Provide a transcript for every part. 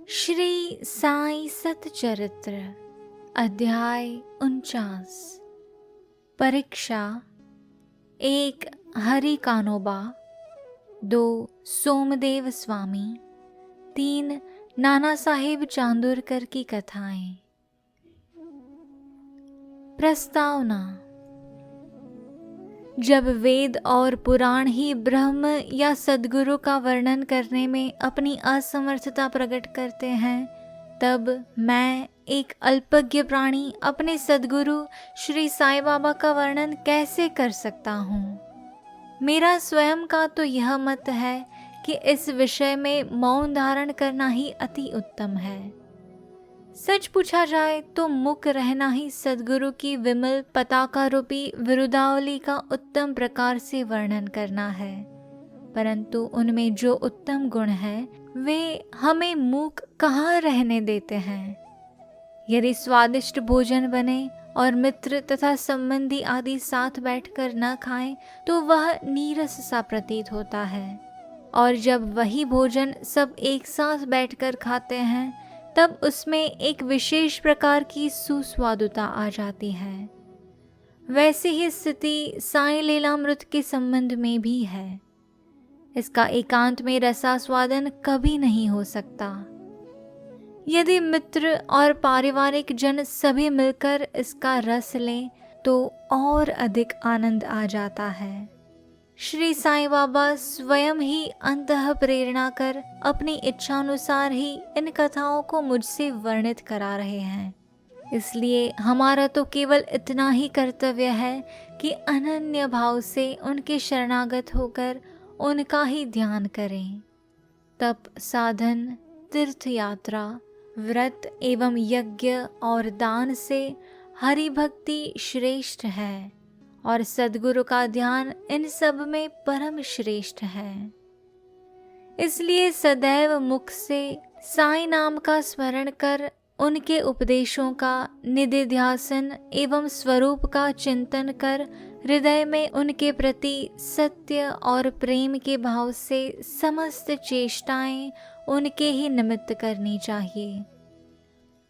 श्री साई सतचरित्र अध्याय 49। परीक्षा। 1 हरि कानोबा, 2 सोमदेव स्वामी, 3 नाना साहेब चांदोरकर की कथाएं। प्रस्तावना। जब वेद और पुराण ही ब्रह्म या सद्गुरु का वर्णन करने में अपनी असमर्थता प्रकट करते हैं, तब मैं एक अल्पज्ञ प्राणी अपने सद्गुरु श्री साईं बाबा का वर्णन कैसे कर सकता हूँ। मेरा स्वयं का तो यह मत है कि इस विषय में मौन धारण करना ही अति उत्तम है। सच पूछा जाए तो मुक रहना ही सद्गुरु की विमल पताका रूपी विरुदावली का उत्तम प्रकार से वर्णन करना है, परंतु उनमें जो उत्तम गुण है वे हमें मूक कहाँ रहने देते हैं। यदि स्वादिष्ट भोजन बने और मित्र तथा संबंधी आदि साथ बैठकर न खाएं तो वह नीरस सा प्रतीत होता है, और जब वही भोजन सब एक साथ बैठकर खाते हैं तब उसमें एक विशेष प्रकार की सुस्वादुता आ जाती है। वैसी ही स्थिति साईं लीलामृत के संबंध में भी है। इसका एकांत में रसास्वादन कभी नहीं हो सकता। यदि मित्र और पारिवारिक जन सभी मिलकर इसका रस लें तो और अधिक आनंद आ जाता है। श्री साईं बाबा स्वयं ही अंतः प्रेरणा कर अपनी इच्छानुसार ही इन कथाओं को मुझसे वर्णित करा रहे हैं। इसलिए हमारा तो केवल इतना ही कर्तव्य है कि अनन्य भाव से उनके शरणागत होकर उनका ही ध्यान करें। तप, साधन, तीर्थ यात्रा, व्रत एवं यज्ञ और दान से हरि भक्ति श्रेष्ठ है और सद्गुरु का ध्यान इन सब में परम श्रेष्ठ है। इसलिए सदैव मुख से साईं नाम का स्मरण कर उनके उपदेशों का निधिध्यासन एवं स्वरूप का चिंतन कर हृदय में उनके प्रति सत्य और प्रेम के भाव से समस्त चेष्टाएं उनके ही निमित्त करनी चाहिए।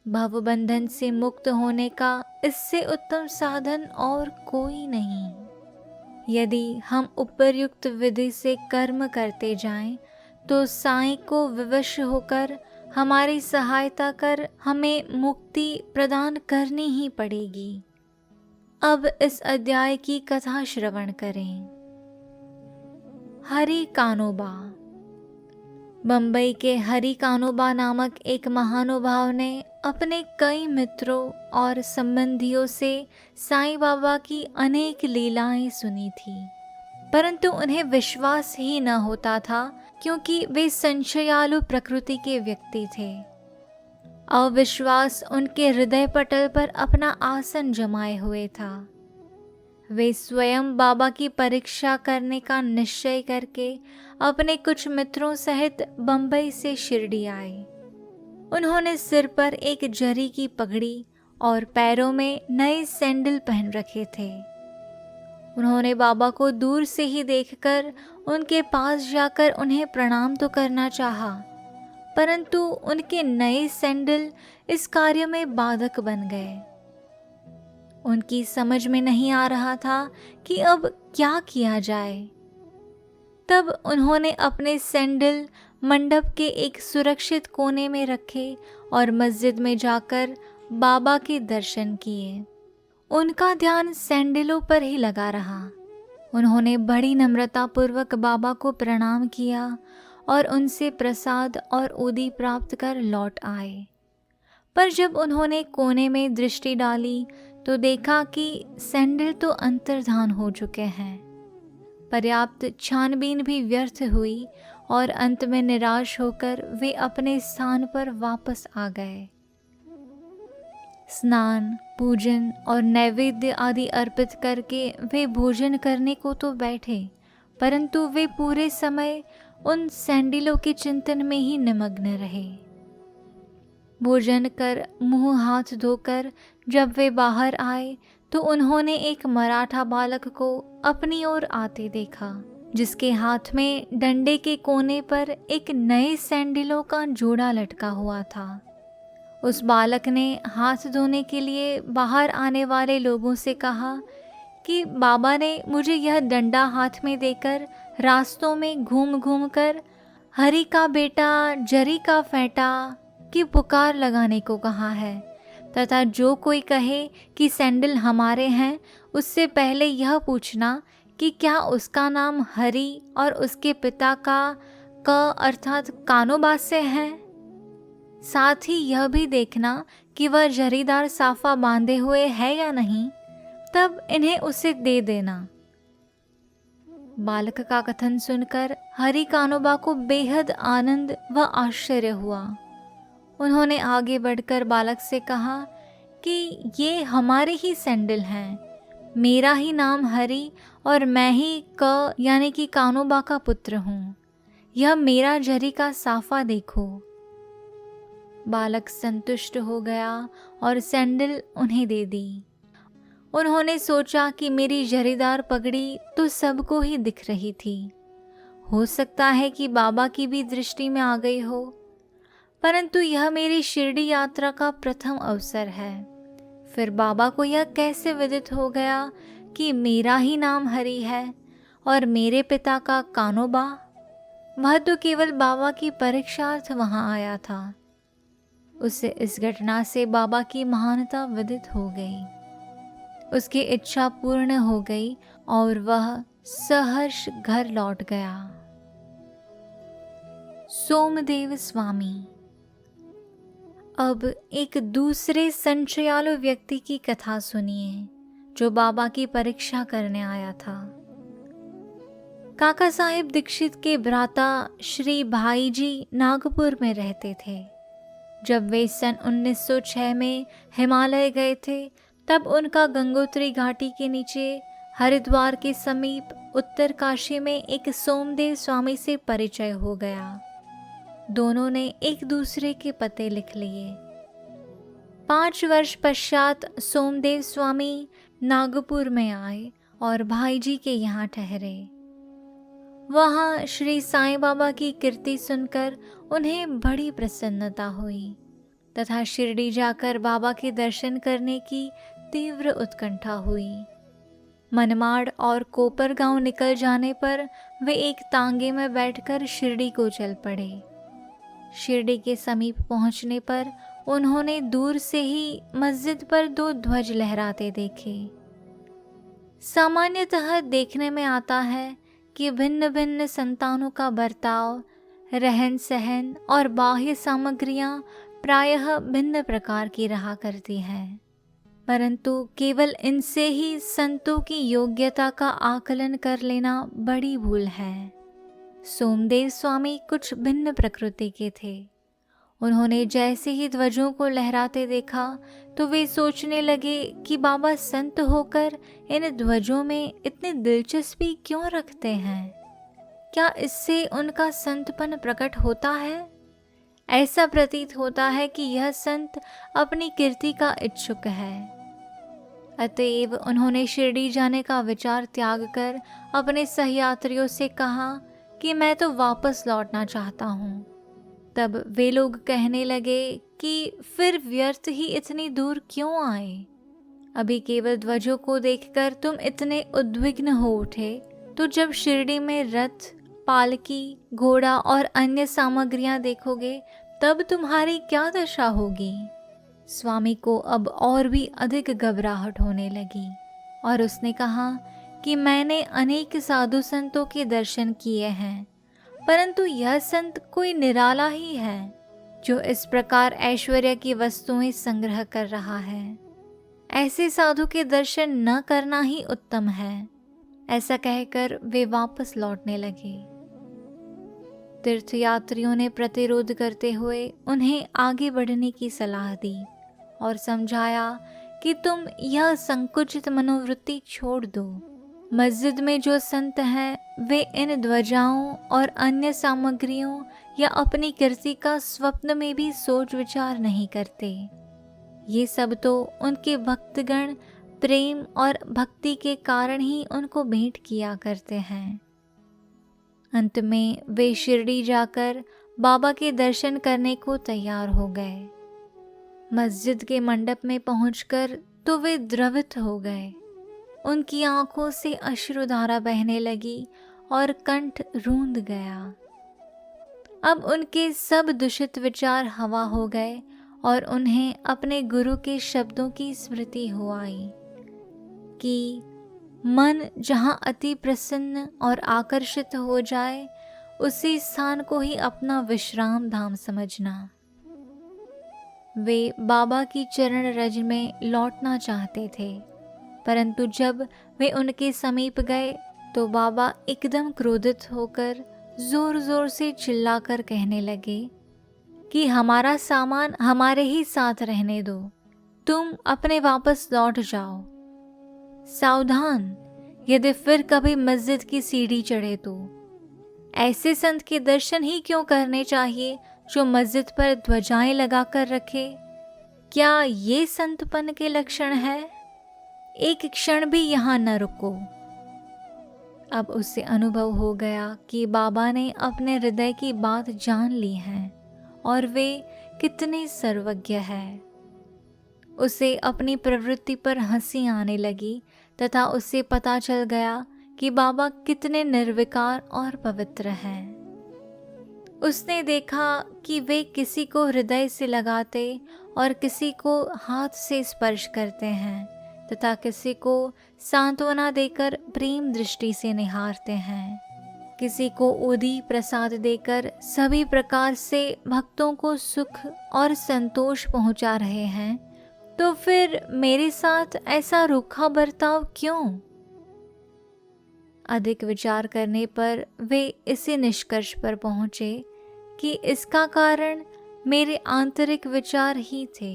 भवबंधन से मुक्त होने का इससे उत्तम साधन और कोई नहीं। यदि हम उपर्युक्त विधि से कर्म करते जाएं तो साईं को विवश होकर हमारी सहायता कर हमें मुक्ति प्रदान करनी ही पड़ेगी। अब इस अध्याय की कथा श्रवण करें। हरि कानोबा। बंबई के हरि कानोबा नामक एक महानुभाव ने अपने कई मित्रों और संबंधियों से साईं बाबा की अनेक लीलाएं सुनी थी, परंतु उन्हें विश्वास ही न होता था क्योंकि वे संशयालु प्रकृति के व्यक्ति थे। अविश्वास उनके हृदय पटल पर अपना आसन जमाए हुए था। वे स्वयं बाबा की परीक्षा करने का निश्चय करके अपने कुछ मित्रों सहित बंबई से शिरडी आए। उन्होंने सिर पर एक जरी की पगड़ी और पैरों में नए सैंडल पहन रखे थे। उन्होंने बाबा को दूर से ही देखकर उनके पास जाकर उन्हें प्रणाम तो करना चाहा, परंतु उनके नए सैंडल इस कार्य में बाधक बन गए। उनकी समझ में नहीं आ रहा था कि अब क्या किया जाए। तब उन्होंने अपने सैंडल मंडप के एक सुरक्षित कोने में रखे और मस्जिद में जाकर बाबा के दर्शन किए। उनका ध्यान सैंडलों पर ही लगा रहा। उन्होंने बड़ी नम्रता पूर्वक बाबा को प्रणाम किया और उनसे प्रसाद और उदी प्राप्त कर लौट आए। पर जब उन्होंने कोने में दृष्टि डाली तो देखा कि सैंडल तो अंतर्धान हो चुके हैं। पर्याप्त छानबीन भी व्यर्थ हुई और अंत में निराश होकर वे अपने स्थान पर वापस आ गए। स्नान, पूजन और नैवेद्य आदि अर्पित करके वे भोजन करने को तो बैठे, परंतु वे पूरे समय उन सैंडलों के चिंतन में ही निमग्न रहे। भोजन कर मुंह हाथ धोकर जब वे बाहर आए तो उन्होंने एक मराठा बालक को अपनी ओर आते देखा जिसके हाथ में डंडे के कोने पर एक नए सैंडलों का जोड़ा लटका हुआ था। उस बालक ने हाथ धोने के लिए बाहर आने वाले लोगों से कहा कि बाबा ने मुझे यह डंडा हाथ में देकर रास्तों में घूम घूम कर हरि का बेटा जरी का फेंटा की पुकार लगाने को कहा है, तथा जो कोई कहे कि सैंडल हमारे हैं, उससे पहले यह पूछना कि क्या उसका नाम हरि और उसके पिता का क अर्थात कानोबा से है। साथ ही यह भी देखना कि वह जरीदार साफा बांधे हुए है या नहीं, तब इन्हें उसे दे देना। बालक का कथन सुनकर हरि कानोबा को बेहद आनंद व आश्चर्य हुआ। उन्होंने आगे बढ़कर बालक से कहा कि ये हमारे ही सैंडल हैं, मेरा ही नाम हरि और मैं ही क यानी कि कानोबा का पुत्र हूँ। यह मेरा जरी का साफा देखो। बालक संतुष्ट हो गया और सैंडल उन्हें दे दी। उन्होंने सोचा कि मेरी जरीदार पगड़ी तो सबको ही दिख रही थी, हो सकता है कि बाबा की भी दृष्टि में आ गई हो, परंतु यह मेरी शिरडी यात्रा का प्रथम अवसर है। फिर बाबा को यह कैसे विदित हो गया कि मेरा ही नाम हरि है और मेरे पिता का कानोबा? वह तो केवल बाबा की परीक्षार्थ वहां आया था। उसे इस घटना से बाबा की महानता विदित हो गई। उसकी इच्छा पूर्ण हो गई और वह सहर्ष घर लौट गया। सोमदेव स्वामी। अब एक दूसरे संशयालु व्यक्ति की कथा सुनिए जो बाबा की परीक्षा करने आया था। काका साहेब दीक्षित के भ्राता श्री भाई जी नागपुर में रहते थे। जब वे सन 1906 में हिमालय गए थे, तब उनका गंगोत्री घाटी के नीचे हरिद्वार के समीप उत्तर काशी में एक सोमदेव स्वामी से परिचय हो गया। दोनों ने एक दूसरे के पते लिख लिए। 5 वर्ष पश्चात सोमदेव स्वामी नागपुर में आए और भाई जी के यहाँ ठहरे। वहाँ श्री साईं बाबा की कीर्ति सुनकर उन्हें बड़ी प्रसन्नता हुई तथा शिरडी जाकर बाबा के दर्शन करने की तीव्र उत्कंठा हुई। मनमाड़ और कोपरगांव निकल जाने पर वे एक तांगे में बैठकर शिरडी को चल पड़े। शिरडी के समीप पहुंचने पर उन्होंने दूर से ही मस्जिद पर 2 ध्वज लहराते देखे। सामान्यतः देखने में आता है कि भिन्न भिन्न संतानों का बर्ताव, रहन सहन और बाह्य सामग्रियां प्रायः भिन्न प्रकार की रहा करती हैं, परंतु केवल इनसे ही संतों की योग्यता का आकलन कर लेना बड़ी भूल है। सोमदेव स्वामी कुछ भिन्न प्रकृति के थे। उन्होंने जैसे ही ध्वजों को लहराते देखा तो वे सोचने लगे कि बाबा संत होकर इन ध्वजों में इतनी दिलचस्पी क्यों रखते हैं? क्या इससे उनका संतपन प्रकट होता है? ऐसा प्रतीत होता है कि यह संत अपनी कीर्ति का इच्छुक है। अतएव उन्होंने शिरडी जाने का विचार त्याग कर अपने सहयात्रियों से कहा कि मैं तो वापस लौटना चाहता हूँ। तब वे लोग कहने लगे कि फिर व्यर्थ ही इतनी दूर क्यों आए? अभी केवल ध्वजों को देखकर तुम इतने उद्विग्न हो उठे, तो जब शिरडी में रथ, पालकी, घोड़ा और अन्य सामग्रियां देखोगे तब तुम्हारी क्या दशा होगी? स्वामी को अब और भी अधिक घबराहट होने लगी और उसने कहा कि मैंने अनेक साधु संतों के दर्शन किए हैं, परंतु यह संत कोई निराला ही है जो इस प्रकार ऐश्वर्य की वस्तुएं संग्रह कर रहा है। ऐसे साधु के दर्शन न करना ही उत्तम है। ऐसा कहकर वे वापस लौटने लगे। तीर्थयात्रियों ने प्रतिरोध करते हुए उन्हें आगे बढ़ने की सलाह दी और समझाया कि तुम यह संकुचित मनोवृत्ति छोड़ दो। मस्जिद में जो संत हैं वे इन ध्वजाओं और अन्य सामग्रियों या अपनी कीर्ति का स्वप्न में भी सोच विचार नहीं करते। ये सब तो उनके भक्तगण प्रेम और भक्ति के कारण ही उनको भेंट किया करते हैं। अंत में वे शिरडी जाकर बाबा के दर्शन करने को तैयार हो गए। मस्जिद के मंडप में पहुंचकर तो वे द्रवित हो गए। उनकी आंखों से अश्रुधारा बहने लगी और कंठ रूंध गया। अब उनके सब दूषित विचार हवा हो गए और उन्हें अपने गुरु के शब्दों की स्मृति हो आई कि मन जहाँ अति प्रसन्न और आकर्षित हो जाए, उसी स्थान को ही अपना विश्राम धाम समझना। वे बाबा की चरण रज में लौटना चाहते थे, परंतु जब वे उनके समीप गए तो बाबा एकदम क्रोधित होकर जोर जोर से चिल्लाकर कहने लगे कि हमारा सामान हमारे ही साथ रहने दो, तुम अपने वापस लौट जाओ। सावधान, यदि फिर कभी मस्जिद की सीढ़ी चढ़े तो ऐसे संत के दर्शन ही क्यों करने चाहिए जो मस्जिद पर ध्वजाएं लगाकर रखे। क्या ये संतपन के लक्षण है? एक क्षण भी यहाँ न रुको। अब उससे अनुभव हो गया कि बाबा ने अपने हृदय की बात जान ली है और वे कितने सर्वज्ञ है। उसे अपनी प्रवृत्ति पर हंसी आने लगी तथा उससे पता चल गया कि बाबा कितने निर्विकार और पवित्र हैं। उसने देखा कि वे किसी को हृदय से लगाते और किसी को हाथ से स्पर्श करते हैं तथा किसी को सांत्वना देकर प्रेम दृष्टि से निहारते हैं, किसी को ओदी प्रसाद देकर सभी प्रकार से भक्तों को सुख और संतोष पहुंचा रहे हैं, तो फिर मेरे साथ ऐसा रूखा बर्ताव क्यों? अधिक विचार करने पर वे इसी निष्कर्ष पर पहुंचे कि इसका कारण मेरे आंतरिक विचार ही थे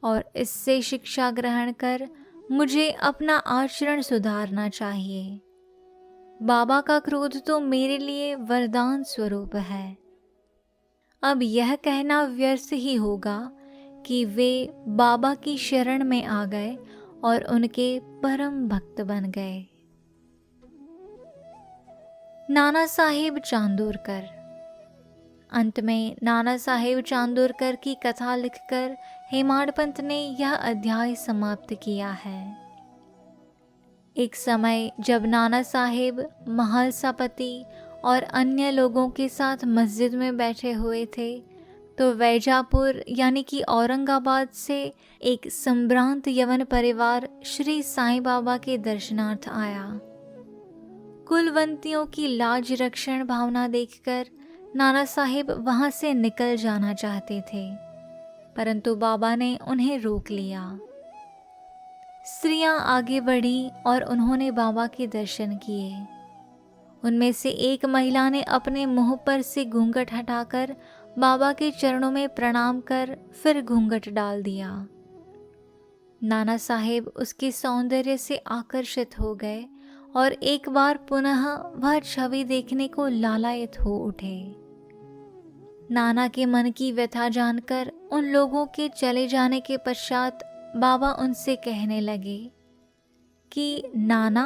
और इससे शिक्षा ग्रहण कर मुझे अपना आचरण सुधारना चाहिए। बाबा का क्रोध तो मेरे लिए वरदान स्वरूप है। अब यह कहना व्यर्थ ही होगा कि वे बाबा की शरण में आ गए और उनके परम भक्त बन गए। नाना साहेब चांदोरकर। अंत में नाना साहेब चांदोरकर की कथा लिखकर हेमाडपंत ने यह अध्याय समाप्त किया है। एक समय जब नाना साहेब महालसापति और अन्य लोगों के साथ मस्जिद में बैठे हुए थे तो वैजापुर यानी कि औरंगाबाद से एक संभ्रांत यवन परिवार श्री साईं बाबा के दर्शनार्थ आया। कुलवंतियों की लाज रक्षण भावना देखकर नाना साहेब वहां से निकल जाना चाहते थे, परंतु बाबा ने उन्हें रोक लिया। स्त्रियां आगे बढ़ी और उन्होंने बाबा के दर्शन किए। उनमें से एक महिला ने अपने मुंह पर से घूंघट हटाकर बाबा के चरणों में प्रणाम कर फिर घूंघट डाल दिया। नाना साहेब उसके सौंदर्य से आकर्षित हो गए और एक बार पुनः वह छवि देखने को लालायित हो उठे। नाना के मन की व्यथा जानकर उन लोगों के चले जाने के पश्चात बाबा उनसे कहने लगे कि नाना,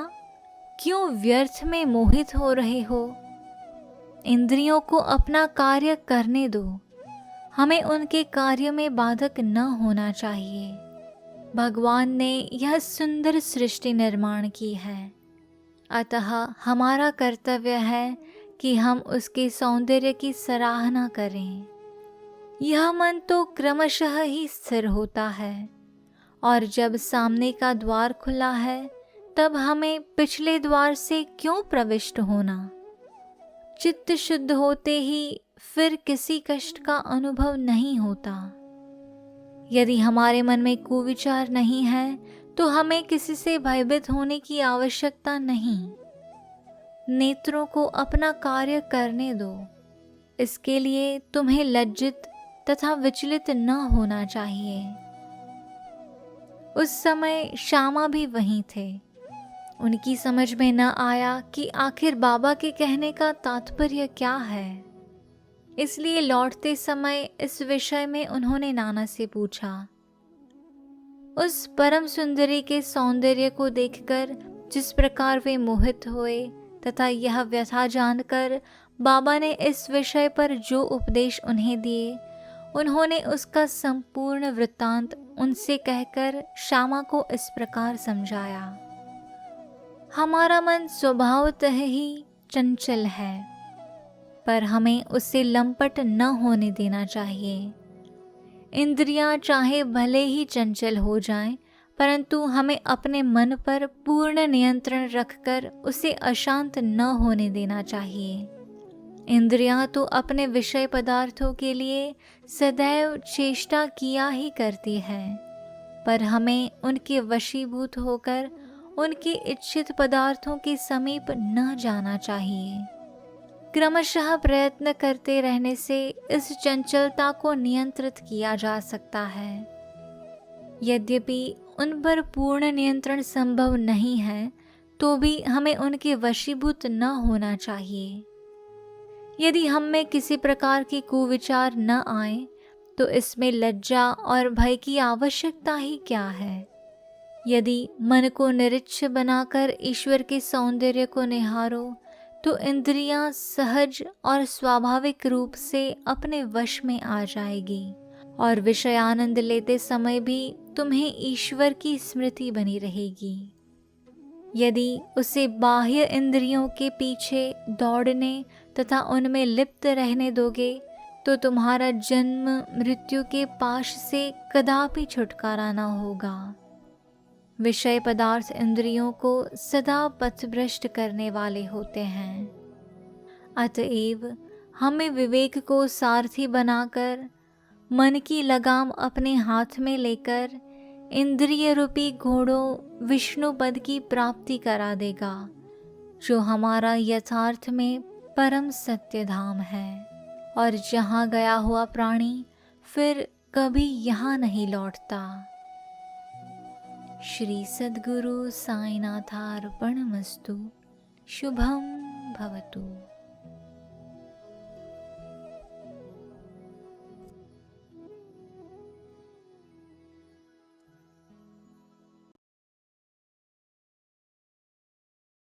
क्यों व्यर्थ में मोहित हो रहे हो? इंद्रियों को अपना कार्य करने दो, हमें उनके कार्य में बाधक न होना चाहिए। भगवान ने यह सुंदर सृष्टि निर्माण की है, अतः हमारा कर्तव्य है कि हम उसके सौंदर्य की सराहना करें। यह मन तो क्रमशः ही स्थिर होता है और जब सामने का द्वार खुला है तब हमें पिछले द्वार से क्यों प्रविष्ट होना? चित्त शुद्ध होते ही फिर किसी कष्ट का अनुभव नहीं होता। यदि हमारे मन में कुविचार नहीं है तो हमें किसी से भयभीत होने की आवश्यकता नहीं। नेत्रों को अपना कार्य करने दो, इसके लिए तुम्हें लज्जित तथा विचलित न होना चाहिए। उस समय श्यामा भी वहीं थे। उनकी समझ में न आया कि आखिर बाबा के कहने का तात्पर्य क्या है, इसलिए लौटते समय इस विषय में उन्होंने नाना से पूछा। उस परम सुंदरी के सौंदर्य को देखकर जिस प्रकार वे मोहित हुए तथा यह व्यथा जानकर बाबा ने इस विषय पर जो उपदेश उन्हें दिए, उन्होंने उसका संपूर्ण वृत्तांत उनसे कहकर श्यामा को इस प्रकार समझाया। हमारा मन स्वभावतः ही चंचल है, पर हमें उससे लंपट न होने देना चाहिए। इंद्रियां चाहे भले ही चंचल हो जाएं, परंतु हमें अपने मन पर पूर्ण नियंत्रण रखकर उसे अशांत न होने देना चाहिए। इंद्रियां तो अपने विषय पदार्थों के लिए सदैव चेष्टा किया ही करती है, पर हमें उनके वशीभूत होकर उनके इच्छित पदार्थों के समीप न जाना चाहिए। क्रमशः प्रयत्न करते रहने से इस चंचलता को नियंत्रित किया जा सकता है। यद्यपि उन पर पूर्ण नियंत्रण संभव नहीं है, तो भी हमें उनके वशीभूत न होना चाहिए। यदि हम में किसी प्रकार की कुविचार न आए, तो इसमें लज्जा और भय की आवश्यकता ही क्या है। यदि मन को निरीक्ष बनाकर ईश्वर के सौंदर्य को निहारो, तो इंद्रियां सहज और स्वाभाविक रूप से अपने वश में आ जाएगी और विषयानंद लेते समय भी तुम्हें ईश्वर की स्मृति बनी रहेगी। यदि उसे बाह्य इंद्रियों के पीछे दौड़ने तथा उनमें लिप्त रहने दोगे, तो तुम्हारा जन्म मृत्यु के पाश से कदापि छुटकारा न होगा। विषय पदार्थ इंद्रियों को सदा पथभ्रष्ट करने वाले होते हैं। अतएव हमें विवेक को सारथी बनाकर मन की लगाम अपने हाथ में लेकर इंद्रिय रूपी घोड़ों विष्णु पद की प्राप्ति करा देगा, जो हमारा यथार्थ में परम सत्य धाम है, और जहाँ गया हुआ प्राणी फिर कभी यहाँ नहीं लौटता। श्री सद्गुरु साईनाथार्पणमस्तु। शुभम भवतु।